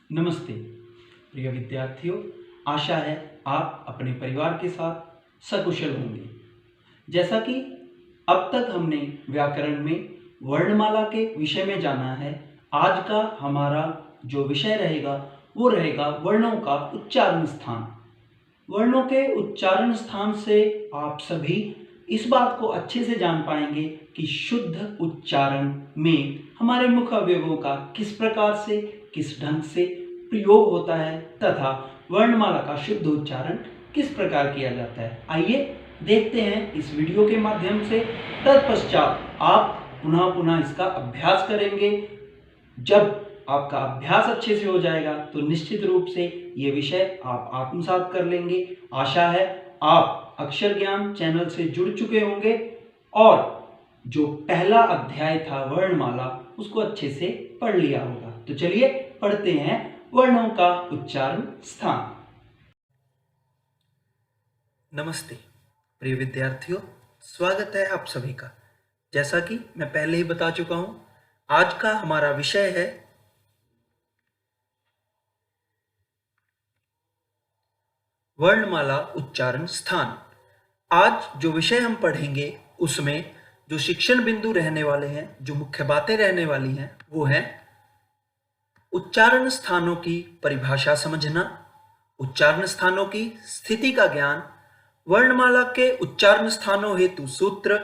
नमस्ते प्रिय विद्यार्थियों, आशा है आप अपने परिवार के साथ सकुशल होंगे। जैसा कि अब तक हमने व्याकरण में वर्णमाला के विषय में जाना है, आज का हमारा जो विषय रहेगा वो रहेगा वर्णों का उच्चारण स्थान। वर्णों के उच्चारण स्थान से आप सभी इस बात को अच्छे से जान पाएंगे कि शुद्ध उच्चारण में हमारे मुख अवयवों का किस प्रकार से, किस ढंग से प्रयोग होता है तथा वर्णमाला का शुद्ध उच्चारण किस प्रकार किया जाता है। आइए देखते हैं इस वीडियो के माध्यम से। तत्पश्चात आप पुनः पुनः इसका अभ्यास करेंगे। जब आपका अभ्यास अच्छे से हो जाएगा तो निश्चित रूप से ये विषय आप आत्मसात कर लेंगे। आशा है आप अक्षर ज्ञान चैनल से जुड़ चुके होंगे और जो पहला अध्याय था वर्णमाला उसको अच्छे से पढ़ लिया होगा। तो चलिए पढ़ते हैं वर्णों का उच्चारण स्थान। नमस्ते प्रिय विद्यार्थियों, स्वागत है आप सभी का। जैसा कि मैं पहले ही बता चुका हूं, आज का हमारा विषय है वर्णमाला उच्चारण स्थान। आज जो विषय हम पढ़ेंगे उसमें जो शिक्षण बिंदु रहने वाले हैं, जो मुख्य बातें रहने वाली हैं, वो है उच्चारण स्थानों की परिभाषा समझना, उच्चारण स्थानों की स्थिति का ज्ञान, वर्णमाला के उच्चारण स्थानों हेतु सूत्र।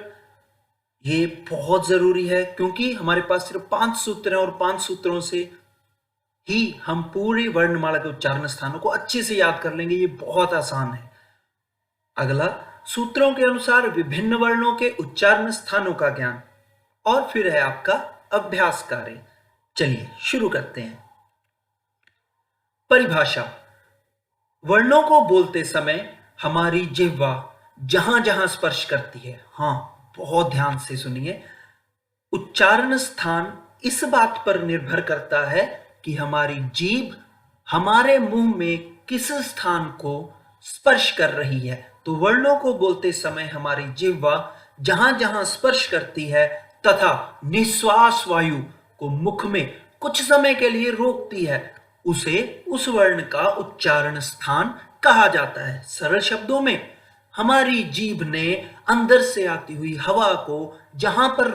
ये बहुत जरूरी है क्योंकि हमारे पास सिर्फ 5 सूत्र हैं और 5 सूत्रों से ही हम पूरी वर्णमाला के उच्चारण स्थानों को अच्छे से याद कर लेंगे। ये बहुत आसान है। अगला, सूत्रों के अनुसार विभिन्न वर्णों के उच्चारण स्थानों का ज्ञान, और फिर है आपका अभ्यास कार्य। चलिए शुरू करते हैं। परिभाषा। वर्णों को बोलते समय हमारी जिह्वा जहां जहां स्पर्श करती है, हाँ बहुत ध्यान से सुनिए, उच्चारण स्थान इस बात पर निर्भर करता है कि हमारी जीभ हमारे मुंह में किस स्थान को स्पर्श कर रही है। तो वर्णों को बोलते समय हमारी जिह्वा जहां जहां स्पर्श करती है तथा निश्वास वायु को मुख में कुछ समय के लिए रोकती है, उसे उस वर्ण का उच्चारण स्थान कहा जाता है। सरल शब्दों में, हमारी जीभ ने अंदर से आती हुई हवा को जहां पर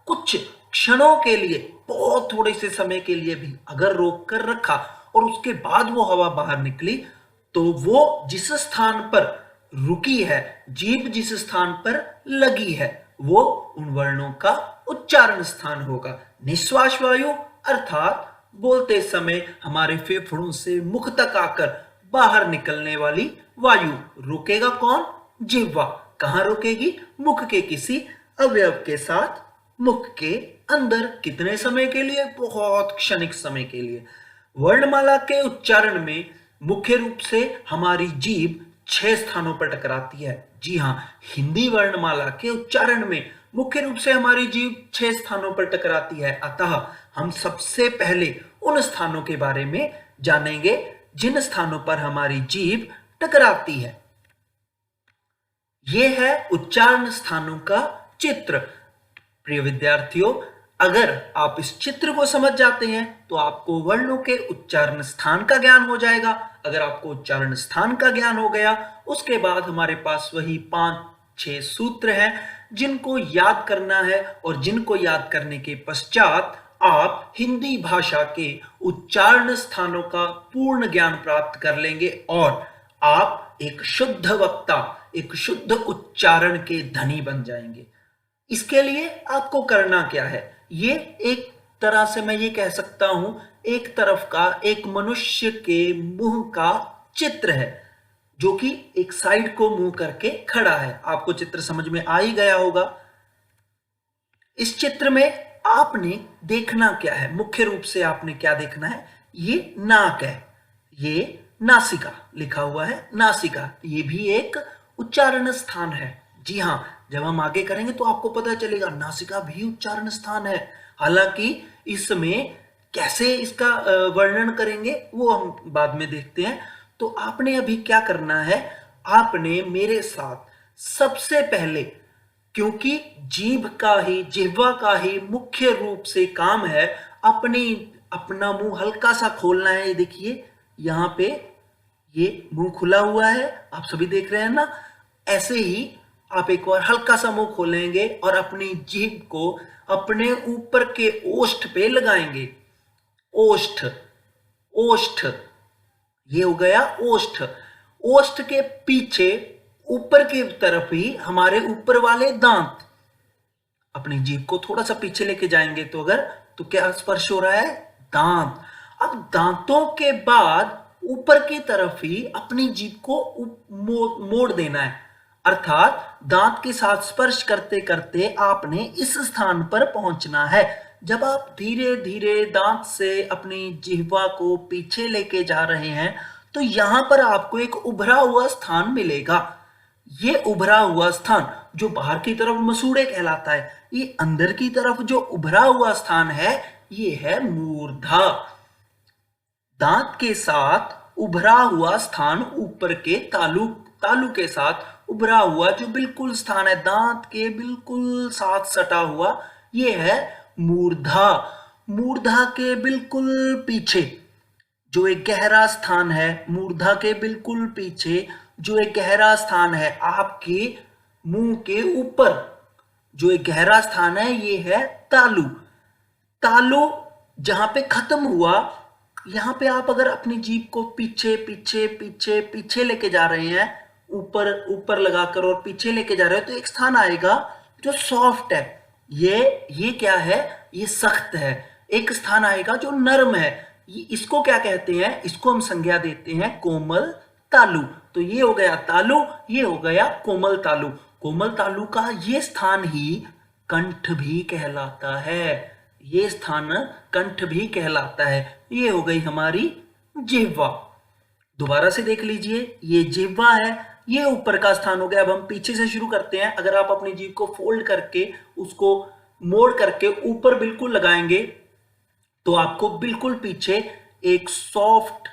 कुछ क्षणों के लिए, बहुत थोड़े से समय के लिए भी अगर रोक कर रखा और उसके बाद वो हवा बाहर निकली, तो वो जिस स्थान पर रुकी है, जीभ जिस स्थान पर लगी है, वो उन वर्णों का उच्चारण स्थान होगा। निश्वास वायु अर्थात बोलते समय हमारे फेफड़ों से मुख तक आकर बाहर निकलने वाली वायु रोकेगा कौन? जिह्वा। कहां रोकेगी? मुख के किसी अवयव के साथ, मुख के अंदर। कितने समय के लिए? बहुत क्षणिक समय के लिए। वर्णमाला के उच्चारण में मुख्य रूप से हमारी जीभ 6 स्थानों पर टकराती है। जी हां, हिंदी वर्णमाला के उच्चारण में मुख्य रूप से हमारी जीभ 6 स्थानों पर टकराती है। अतः हम सबसे पहले उन स्थानों के बारे में जानेंगे जिन स्थानों पर हमारी जीभ टकराती है। यह है उच्चारण स्थानों का चित्र। प्रिय विद्यार्थियों, अगर आप इस चित्र को समझ जाते हैं तो आपको वर्णों के उच्चारण स्थान का ज्ञान हो जाएगा। अगर आपको उच्चारण स्थान का ज्ञान हो गया, उसके बाद हमारे पास वही 5-6 सूत्र हैं जिनको याद करना है, और जिनको याद करने के पश्चात आप हिंदी भाषा के उच्चारण स्थानों का पूर्ण ज्ञान प्राप्त कर लेंगे और आप एक शुद्ध वक्ता, एक शुद्ध उच्चारण के धनी बन जाएंगे। इसके लिए आपको करना क्या है? ये एक तरह से मैं ये कह सकता हूं, एक तरफ का एक मनुष्य के मुंह का चित्र है, जो कि एक साइड को मुंह करके खड़ा है। आपको चित्र समझ में आ ही गया होगा। इस चित्र में आपने देखना क्या है? मुख्य रूप से आपने क्या देखना है? ये नाक है, ये नासिका लिखा हुआ है, नासिका। ये भी एक उच्चारण स्थान है। जी हां, जब हम आगे करेंगे तो आपको पता चलेगा नासिका भी उच्चारण स्थान है। हालांकि इसमें कैसे इसका वर्णन करेंगे वो हम बाद में देखते हैं। तो आपने अभी क्या करना है? आपने मेरे साथ सबसे पहले, क्योंकि जीभ का ही, जिह्वा का ही मुख्य रूप से काम है अपनी अपना मुंह हल्का सा खोलना है। ये देखिए यहाँ पे ये मुंह खुला हुआ है, आप सभी देख रहे हैं ना। ऐसे ही आप एक बार हल्का सा मुंह खोलेंगे और अपनी जीभ को अपने ऊपर के ओष्ठ पे लगाएंगे। ओष्ठ, ओष्ठ, ये हो गया ओष्ठ। ओष्ठ के पीछे ऊपर की तरफ ही हमारे ऊपर वाले दांत। अपनी जीभ को थोड़ा सा पीछे लेके जाएंगे तो क्या स्पर्श हो रहा है? दांत। अब दांतों के बाद ऊपर की तरफ ही अपनी जीभ को मोड़ देना है, अर्थात दांत के साथ स्पर्श करते करते आपने इस स्थान पर पहुंचना है। जब आप धीरे धीरे दांत से अपनी जिह्वा को पीछे लेके जा रहे हैं तो यहां पर आपको एक उभरा हुआ स्थान मिलेगा। ये उभरा हुआ स्थान जो बाहर की तरफ मसूड़े कहलाता है, ये अंदर की तरफ जो उभरा हुआ स्थान है ये है मूर्धा। दांत के साथ उभरा हुआ स्थान ऊपर के तालू के साथ उभरा हुआ जो बिल्कुल स्थान है, दांत के बिल्कुल साथ सटा हुआ, ये है मूर्धा। मूर्धा के बिल्कुल पीछे जो एक गहरा स्थान है, मूर्धा के बिल्कुल पीछे जो एक गहरा स्थान है, आपके मुंह के ऊपर जो एक गहरा स्थान है ये है तालु। तालु जहां पे खत्म हुआ, यहां पे आप अगर अपनी जीभ को पीछे पीछे पीछे पीछे लेके जा रहे हैं, ऊपर ऊपर लगाकर और पीछे लेके जा रहे हैं, तो एक स्थान आएगा जो सॉफ्ट है। ये क्या है? ये सख्त है। एक स्थान आएगा जो नरम है, इसको क्या कहते हैं? इसको हम संज्ञा देते हैं कोमल तालु। तो ये हो गया तालु, ये हो गया कोमल तालु। कोमल तालु का ये स्थान ही कंठ भी कहलाता है। ये स्थान कंठ भी कहलाता है। ये हो गई हमारी जिह्वा। दोबारा से देख लीजिए, ये जिह्वा है, ये ऊपर का स्थान हो गया। अब हम पीछे से शुरू करते हैं। अगर आप अपनी जीभ को फोल्ड करके उसको मोड़ करके ऊपर बिल्कुल लगाएंगे तो आपको बिल्कुल पीछे एक सॉफ्ट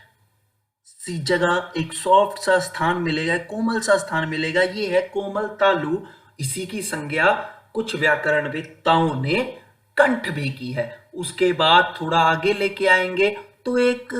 सी जगह, एक सॉफ्ट सा स्थान मिलेगा, कोमल सा स्थान मिलेगा। ये है कोमल तालु। इसी की संज्ञा कुछ व्याकरणवेत्ताओं ने कंठ भी की है। उसके बाद थोड़ा आगे लेके आएंगे तो एक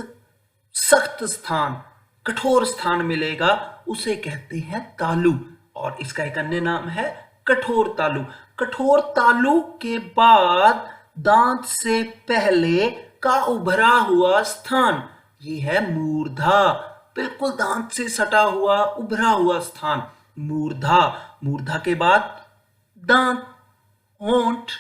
सख्त स्थान, कठोर स्थान मिलेगा, उसे कहते हैं तालु, और इसका एक अन्य नाम है कठोर तालु। कठोर तालु के बाद दांत से पहले का उभरा हुआ स्थान ये है मूर्धा। बिल्कुल दांत से सटा हुआ उभरा हुआ स्थान मूर्धा। मूर्धा के बाद दांत, होंठ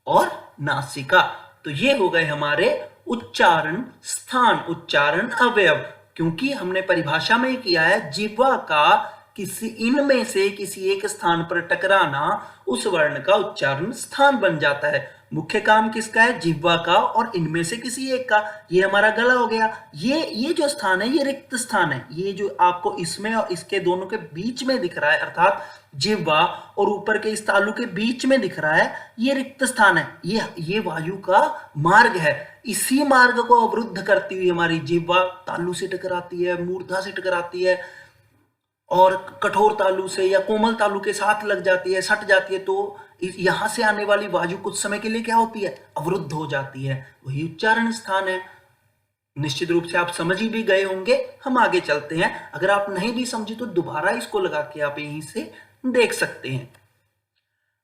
और नासिका। तो ये हो गए हमारे उच्चारण स्थान, उच्चारण अवयव। क्योंकि हमने परिभाषा में किया है जिह्वा का किसी इनमें से किसी एक स्थान पर टकराना उस वर्ण का उच्चारण स्थान बन जाता है। मुख्य काम किसका है? जिह्वा का, और इनमें से किसी एक का। ये हमारा गला हो गया। ये जो स्थान है ये रिक्त स्थान है। ये जो आपको इसमें और इसके दोनों के बीच में दिख रहा है, अर्थात जिह्वा और ऊपर के इस तालु के बीच में दिख रहा है, ये रिक्त स्थान है। ये वायु का मार्ग है। इसी मार्ग को अवरुद्ध करती हुई हमारी जिह्वा तालु से टकराती है, मूर्धा से टकराती है, और कठोर तालु से या कोमल तालु के साथ लग जाती है, सट जाती है। तो यहां से आने वाली वायु कुछ समय के लिए क्या होती है? अवरुद्ध हो जाती है। वही उच्चारण स्थान है। निश्चित रूप से आप समझ ही भी गए होंगे। हम आगे चलते हैं। अगर आप नहीं भी समझे तो दोबारा इसको लगा के आप यहीं से देख सकते हैं।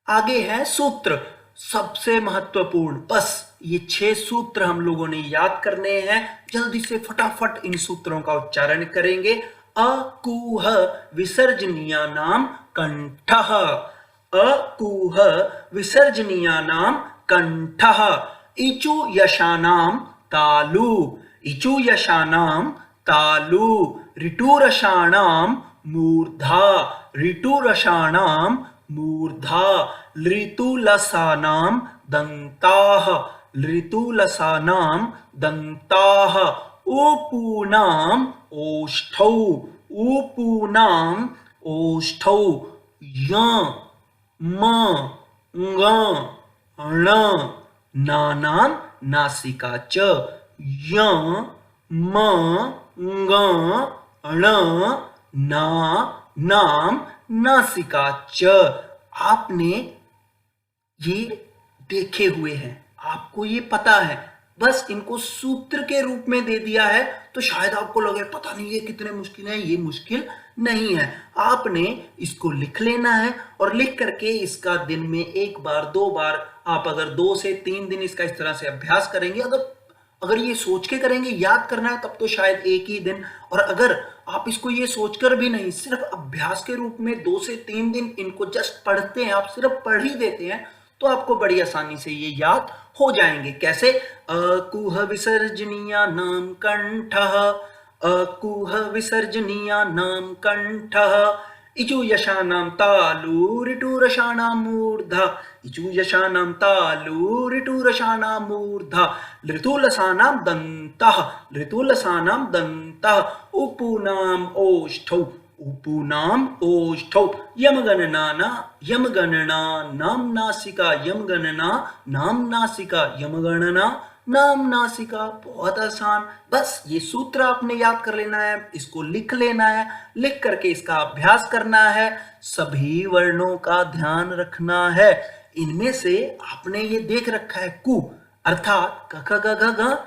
आगे है सूत्र, सबसे महत्वपूर्ण। बस ये 6 सूत्र हम लोगों ने याद करने हैं। जल्दी से फटाफट इन सूत्रों का उच्चारण करेंगे। अकुह विसर्जनीयानां कंठः। अकुह विसर्जनीयानां कंठः। इचु यशानां तालु। इचु यशानां तालु। ऋटुरसाणां मूर्धा। ऋटुरसाणां मूर्धा। ऋतुलसानां दन्ताः। ऋतुलसानां दन्ताः। ऊपूनां ओष्ठौ। ऊपूनां ओष्ठौ। य म ङ ण नानां नासिका च। य म ङ ण ना नाम नासिका च। आपने ये देखे हुए हैं, आपको ये पता है। बस इनको सूत्र के रूप में दे दिया है, तो शायद आपको लगे पता नहीं ये कितने मुश्किल है। ये मुश्किल नहीं है, आपने इसको लिख लेना है और लिख करके इसका दिन में 1 बार 2 बार आप अगर 2 से 3 दिन इसका इस तरह से अभ्यास करेंगे, अगर ये सोच के करेंगे याद करना है तब तो शायद 1 ही दिन, और अगर आप इसको ये सोचकर भी नहीं, सिर्फ अभ्यास के रूप में 2 से 3 दिन इनको जस्ट पढ़ते हैं, आप सिर्फ पढ़ ही देते हैं, तो आपको बड़ी आसानी से ये याद हो जाएंगे। कैसे? अकुह विसर्जनीया नाम कंठः, अकुह विसर्जनीया नाम कंठः, इचु यशानाम तालु ऋटु रसानाम मूर्धा, इचु यशानाम तालु ऋटु रसानाम मूर्धा, ऋतुलसानाम दन्तः, ऋतुलसानाम दन्तः, उपुनाम ओष्ठौ, उपुनाम ओष्ठौ, यमगणना यमगणना नाम नासिका, यमगणना नाम नासिका, यमगणना नाम नासिका। बहुत आसान, बस ये सूत्र आपने याद कर लेना है, इसको लिख लेना है, लिख करके इसका अभ्यास करना है, सभी वर्णों का ध्यान रखना है। इनमें से आपने ये देख रखा है कु अर्थात क ख ग घ घ,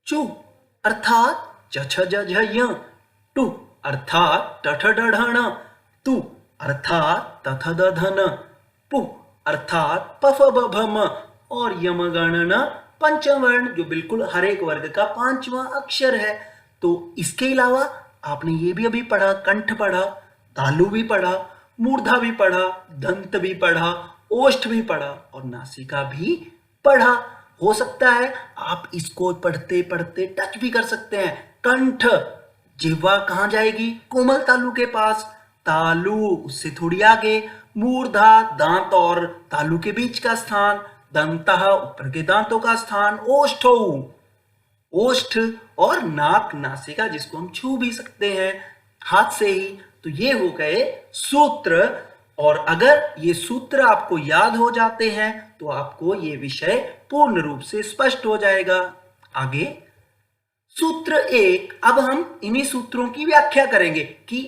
चु अर्थात च छ ज झ य, टु अर्थात ट ठ ड ढ ण, तु अर्थात त थ द ध न, पु अर्थात प फ ब भ म, और यमगणना पंचम वर्ण जो बिल्कुल हर एक वर्ग का 5वां अक्षर है। तो इसके अलावा आपने ये भी अभी पढ़ा, कंठ पढ़ा, तालु भी पढ़ा, मूर्धा भी पढ़ा, दंत भी पढ़ा, ओष्ठ भी पढ़ा और नासिका भी पढ़ा। हो सकता है आप इसको पढ़ते पढ़ते टच भी कर सकते हैं। कंठ, जिह्वा कहां जाएगी? कोमल तालु के पास, तालु उससे थोड़ी आगे, मूर्धा दांत और तालु के बीच का स्थान, दंतः ऊपर के दांतों का स्थान, ओष्ठौ ओष्ठ और नाक नासिका जिसको हम छू भी सकते हैं हाथ से ही। तो ये हो गए सूत्र, और अगर ये सूत्र आपको याद हो जाते हैं तो आपको ये विषय पूर्ण रूप से स्पष्ट हो जाएगा। आगे सूत्र 1, अब हम इन्हीं सूत्रों की व्याख्या करेंगे कि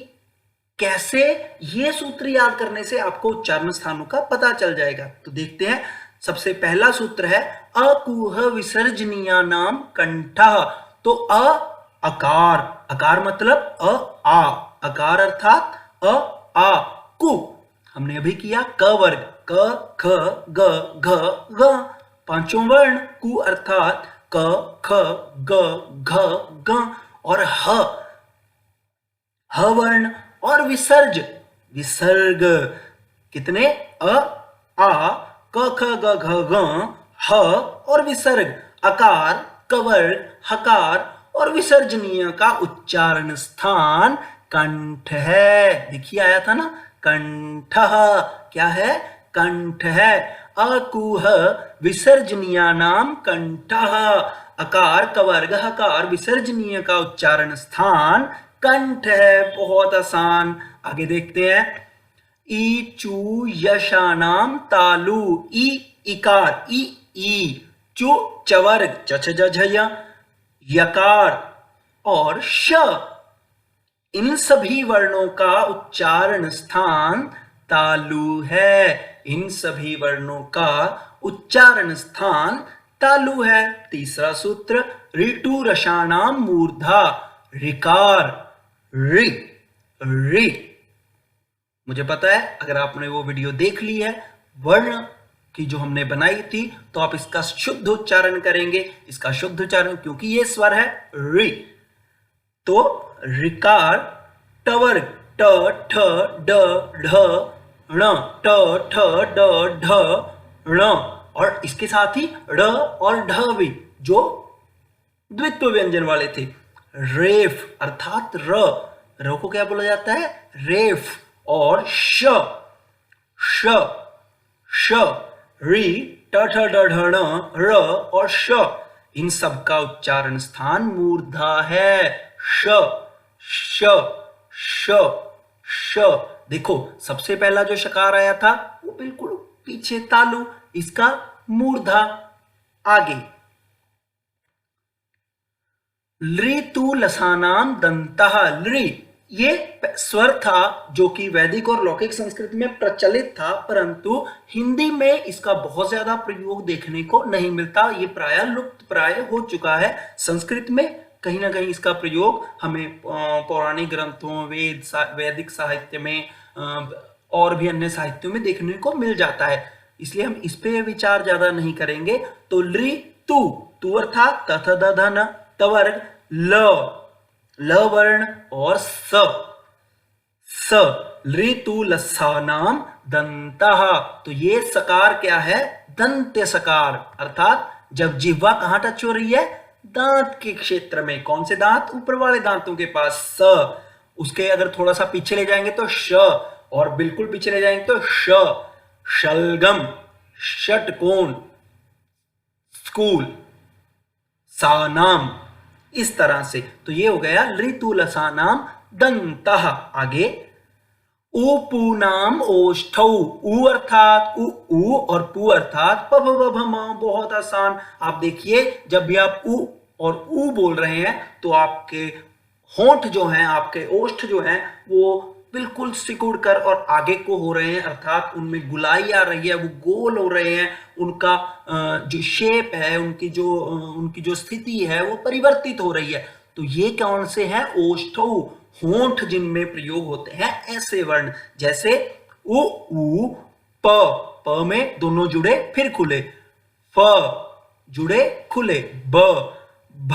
कैसे ये सूत्र याद करने से आपको उच्चारण स्थानों का पता चल जाएगा। तो देखते हैं, सबसे पहला सूत्र है अकुह विसर्जनीया नाम कंठः। तो अकार, अकार मतलब आ, अकार अर्थात आ, कु हमने अभी किया क वर्ग, क ख ग घ ग, पांचों वर्ण कु अर्थात क ख ग घ ग, और ह वर्ण और विसर्ज, विसर्ग कितने? आ क ख ग घ ग, ह और विसर्ग, अकार कवर्ग हकार और विसर्जनीय का उच्चारण स्थान कंठ है। देखिए आया था ना, कंठ क्या है? कंठ है। अकुह विसर्जनीय नाम कंठ, अकार कवर्ग हकार विसर्जनीय का उच्चारण स्थान कंठ है। बहुत आसान। आगे देखते हैं, ईचू यशानाम तालु, ई इकार ई, चु चवर्ग च छ ज झ य, यकार और श, इन सभी वर्णों का उच्चारण स्थान तालु है। इन सभी वर्णों का उच्चारण स्थान तालु है। तीसरा सूत्र, ऋतु रसानाम मूर्धा, ऋकार रि रि। मुझे पता है अगर आपने वो वीडियो देख ली है वर्ण की जो हमने बनाई थी, तो आप इसका शुद्ध उच्चारण करेंगे। इसका शुद्ध उच्चारण, क्योंकि ये स्वर है रि, तो ऋकार टवर्ग ट ठ ड ढ ण, ट ठ ड ढ ण, और इसके साथ ही ड़ और ढ भी जो द्वित्व व्यंजन वाले थे। रेफ अर्थात र को क्या बोला जाता है? रेफ। और श री ट ठ ड ढ ण र और श, इन सब का उच्चारण स्थान मूर्धा है। श श श श। देखो सबसे पहला जो शकार आया था वो बिल्कुल पीछे तालु, इसका मूर्धा। आगे लृतु लसानाम दंतः, लृ ये स्वर था जो कि वैदिक और लौकिक संस्कृत में प्रचलित था, परंतु हिंदी में इसका बहुत ज्यादा प्रयोग देखने को नहीं मिलता। ये प्राय लुप्त प्राय हो चुका है। संस्कृत में कहीं ना कहीं इसका प्रयोग हमें पौराणिक ग्रंथों, वैदिक साहित्य में और भी अन्य साहित्यों में देखने को मिल जाता है, इसलिए हम इस पे विचार ज्यादा नहीं करेंगे। तो लृ तु, तु अर्थात तथ दध न तवर्ग, ल वर्ण और स लृ तु लसानाम दंतः। तो ये सकार क्या है? दंत्य सकार, अर्थात जब जिह्वा कहां टच हो रही है? दांत के क्षेत्र में। कौन से दांत? ऊपर वाले दांतों के पास। स, उसके अगर थोड़ा सा पीछे ले जाएंगे तो श, और बिल्कुल पीछे ले जाएंगे तो श, शलगम, षटकोण, स्कूल, सानाम, इस तरह से। तो ये हो गया लृतुलसानाम दंतः। आगे उपूनाम ओष्ठौ, उ अर्थात उ और पू अर्थात प भ भ म। बहुत आसान। आप देखिए, जब भी आप उ और उ बोल रहे हैं तो आपके होंठ जो हैं, आपके ओष्ठ जो हैं, वो बिल्कुल सिकुड़ कर और आगे को हो रहे हैं, अर्थात उनमें गुलाई आ रही है, वो गोल हो रहे हैं। उनका जो शेप है, उनकी जो स्थिति है, वो परिवर्तित हो रही है। तो ये कौन से हैं? ओष्ठौ, होंठ जिनमें प्रयोग होते हैं ऐसे वर्ण। जैसे उ प में दोनों जुड़े फिर खुले, फ जुड़े खुले, ब भ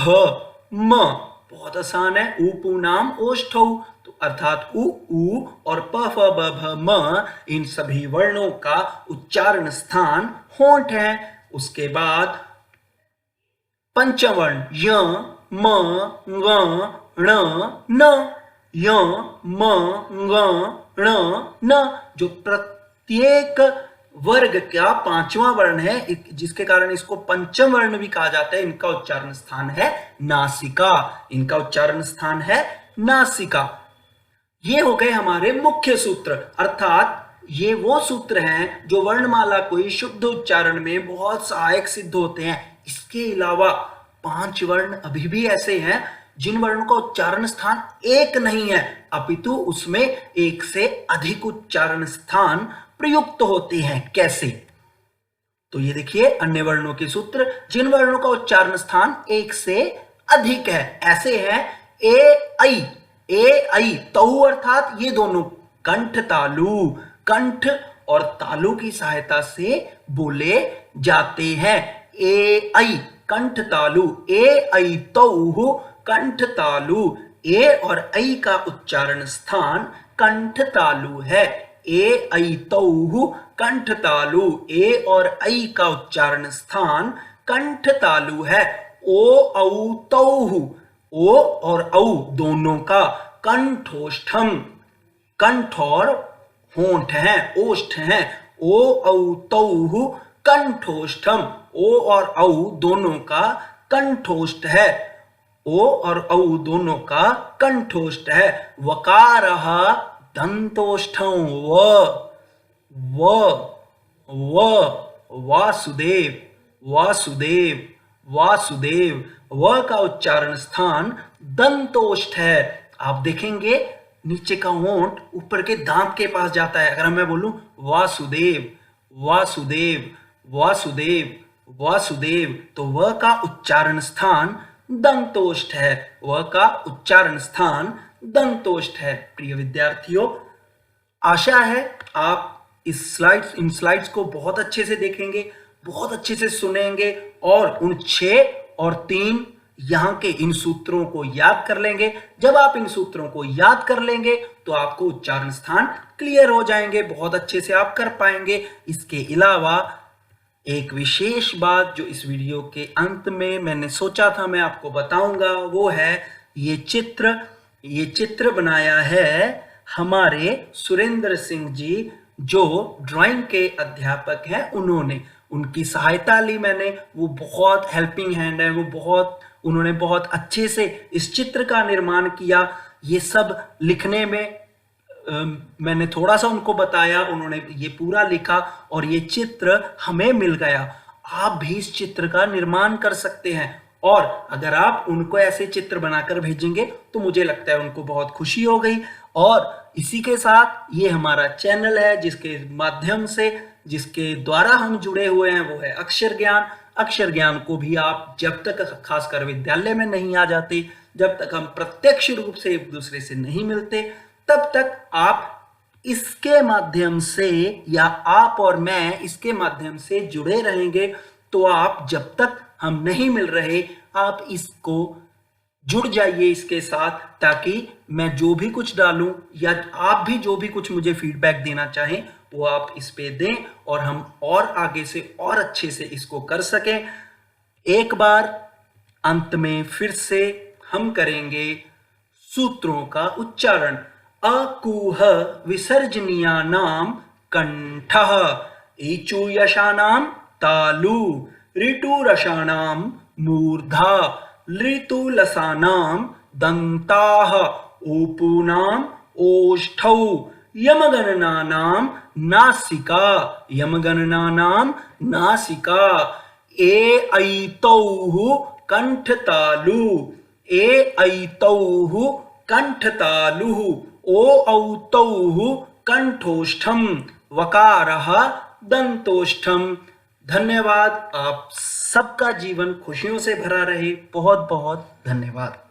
म। बहुत आसान है। उपूनाम ओष्ठौ, तो अर्थात उ और प फ ब भ म, इन सभी वर्णों का उच्चारण स्थान होंठ है। उसके बाद पंचवर्ण य म ङ ण न, य म ङ ण न, जो प्रत्येक वर्ग का पांचवा वर्ण है, जिसके कारण इसको पंचम वर्ण भी कहा जाता है। इनका उच्चारण स्थान है नासिका। इनका उच्चारण स्थान है नासिका। ये हो गए हमारे मुख्य सूत्र, अर्थात ये वो सूत्र हैं जो वर्णमाला को शुद्ध उच्चारण में बहुत सहायक सिद्ध होते हैं। इसके अलावा 5 वर्ण अभी भी ऐसे हैं जिन वर्णों का उच्चारण स्थान एक नहीं है, अपितु उसमें एक से अधिक उच्चारण स्थान प्रयुक्त होते हैं। कैसे? तो ये देखिए अन्य वर्णों के सूत्र, जिन वर्णों का उच्चारण स्थान एक से अधिक है, ऐसे हैं ए ऐ तौ, अर्थात ये दोनों कंठ तालु, कंठ और तालु की सहायता से बोले जाते हैं। ए ऐ कंठ तालु, ए ऐ तौ कंठ तालु। ए और ऐ का उच्चारण स्थान कंठ तालु है। ए ऐ तौ कंठ तालु, ए और ऐ का उच्चारण स्थान कंठ तालु है। ओ औ तौ, ओ और औ दोनों का कंठोष्ठम, कंठ और होंठ हैं, ओष्ठ हैं। ओ औ तौ कंठोष्ठम, ओ और औ दोनों का कंठोष्ठ है। ओ और औ दोनों का कंठोष्ठ है। वकारः दंतोष्ठं, वासुदेव, वासुदेव, वासुदेव। व का उच्चारण स्थान दंतोष्ठ है। आप देखेंगे नीचे का होंठ ऊपर के दांत के पास जाता है। अगर मैं बोलूं वासुदेव, वासुदेव, वासुदेव, वासुदेव, तो व का उच्चारण स्थान दंतोष्ठ है। व का उच्चारण स्थान दंतोष्ठ है। प्रिय विद्यार्थियों, आशा है आप इन स्लाइड्स को बहुत अच्छे से देखेंगे, बहुत अच्छे से सुनेंगे और उन 6 और 3 यहाँ के इन सूत्रों को याद कर लेंगे। जब आप इन सूत्रों को याद कर लेंगे तो आपको उच्चारण स्थान क्लियर हो जाएंगे, बहुत अच्छे से आप कर पाएंगे। इसके अलावा एक विशेष बात जो इस वीडियो के अंत में मैंने सोचा था मैं आपको बताऊंगा, वो है ये चित्र बनाया है हमारे सुरेंद्र सिंह जी, जो ड्राइंग के अध्यापक हैं। उनकी सहायता ली मैंने। वो बहुत हेल्पिंग हैंड है, उन्होंने बहुत अच्छे से इस चित्र का निर्माण किया। ये सब लिखने में मैंने थोड़ा सा उनको बताया, उन्होंने ये पूरा लिखा और ये चित्र हमें मिल गया। आप भी इस चित्र का निर्माण कर सकते हैं और अगर आप उनको ऐसे चित्र बनाकर भेजेंगे तो मुझे लगता है उनको बहुत खुशी हो गई। और इसी के साथ ये हमारा चैनल है जिसके माध्यम से, जिसके द्वारा हम जुड़े हुए हैं, वो है अक्षर ज्ञान। अक्षर ज्ञान को भी आप जब तक खासकर विद्यालय में नहीं आ जाते, जब तक हम प्रत्यक्ष रूप से एक दूसरे से नहीं मिलते, तब तक आप इसके माध्यम से, या आप और मैं इसके माध्यम से जुड़े रहेंगे। तो आप जब तक हम नहीं मिल रहे, आप इसको जुड़ जाइए इसके साथ, ताकि मैं जो भी कुछ डालूं या आप भी जो भी कुछ मुझे फीडबैक देना चाहें वो आप इस पे दें और हम और आगे से और अच्छे से इसको कर सकें। एक बार अंत में फिर से हम करेंगे सूत्रों का उच्चारण। अकुह विसर्जनीयानां कंठः, ईचुयशानां तालु, ऋटुरसानां मूर्धा, ऋतुलसानां दन्ताः, ऊपूनां ओष्ठौ, यमगणनानां नासिका, यमगणनानां नासिका, ऐतौः कंठतालु, ऐतौः कंठतालुः, औतौः कंठोष्ठम, वकारः दंतोष्ठम। धन्यवाद। आप सबका जीवन खुशियों से भरा रहे। बहुत बहुत धन्यवाद।